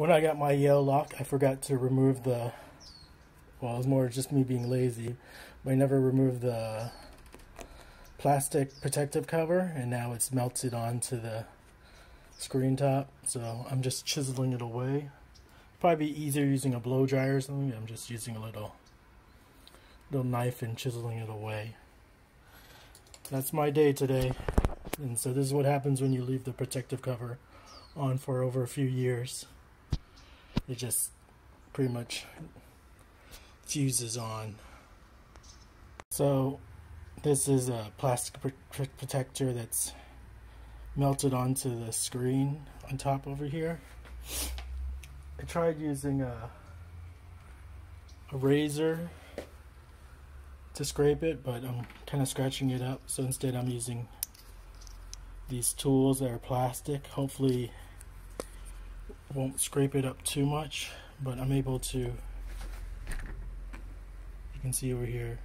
When I got my Yale lock, I forgot to remove the, well, it was more just me being lazy, but I never removed the plastic protective cover, and now it's melted onto the screen top, so I'm just chiseling it away. Probably be easier using a blow dryer or something. I'm just using a little knife and chiseling it away. That's my day today, and so this is what happens when you leave the protective cover on for over a few years. It just pretty much fuses on. So this is a plastic protector that's melted onto the screen on top over here. I tried using a razor to scrape it, but I'm kind of scratching it up, so instead I'm using these tools that are plastic. Hopefully won't scrape it up too much, but I'm able to, you can see over here,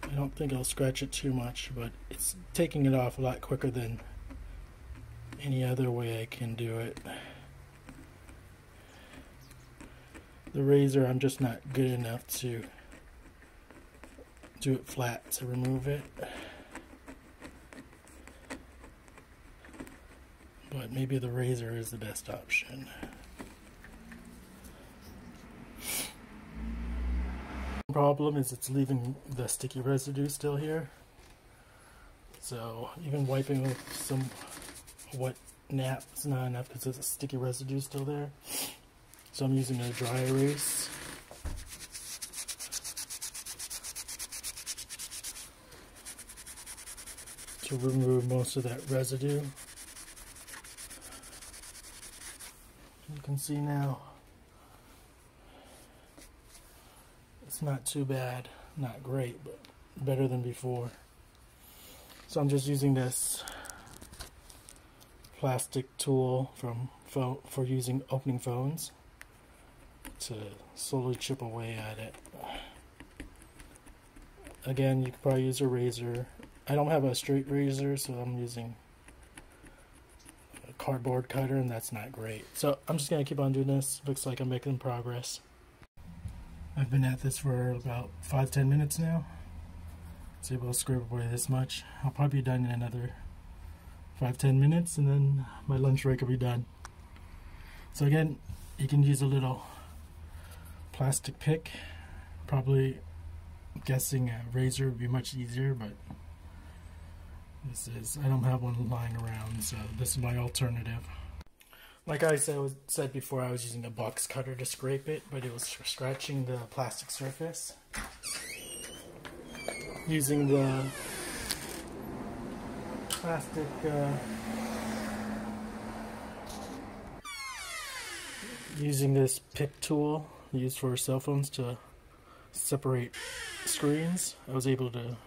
I don't think I'll scratch it too much, but it's taking it off a lot quicker than any other way I can do it. The razor, I'm just not good enough to do it flat to remove it. But maybe the razor is the best option. The problem is it's leaving the sticky residue still here. So even wiping with some wet nap is not enough because there's a sticky residue still there. So I'm using a dry erase. To remove most of that residue. You can see now it's not too bad, not great, but better than before. So I'm just using this plastic tool for using opening phones to slowly chip away at it. Again, you could probably use a razor. I don't have a straight razor, so I'm using a cardboard cutter, and that's not great. So I'm just going to keep on doing this. Looks like I'm making progress. I've been at this for about 5-10 minutes now. I was able to scrape away this much. I'll probably be done in another 5-10 minutes, and then my lunch break will be done. So again, you can use a little plastic pick. Probably, I'm guessing a razor would be much easier, but I don't have one lying around, so this is my alternative. Like I said before, I was using a box cutter to scrape it, but it was scratching the plastic surface. Using the plastic using this pick tool used for cell phones to separate screens, I was able to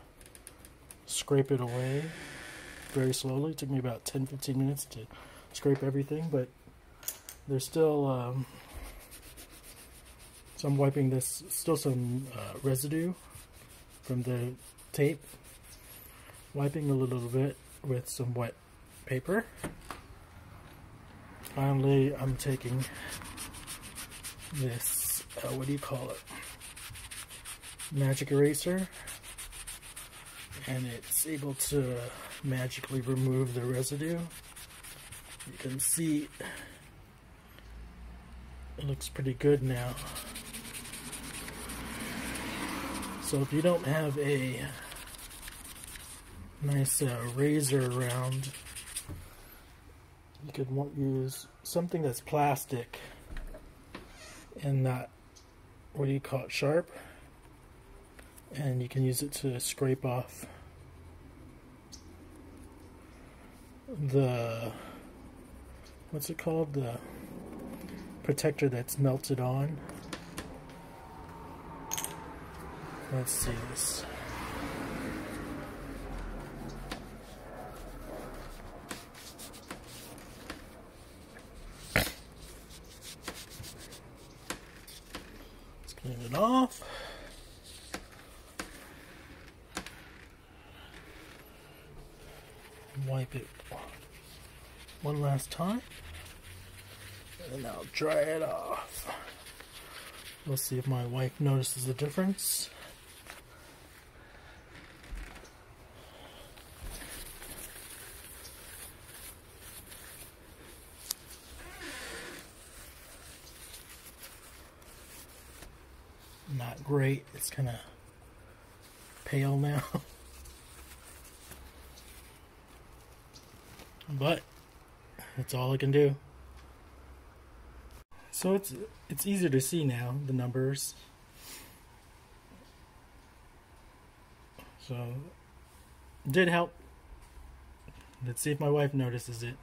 scrape it away very slowly. It took me about 10-15 minutes to scrape everything, but there's still so I'm wiping this, still some residue from the tape, wiping a little bit with some wet paper. Finally, I'm taking this what do you call it, magic eraser, and it's able to magically remove the residue. You can see it looks pretty good now. So if you don't have a nice razor around, you could use something that's plastic and not, what do you call it, sharp, and you can use it to scrape off the, what's it called, the protector that's melted on. Let's see this. Let's clean it off. Wipe it one last time. And I'll dry it off. We'll see if my wife notices the difference. Not great. It's kind of pale now. But that's all I can do. So it's easier to see now, the numbers. So it did help. Let's see if my wife notices it.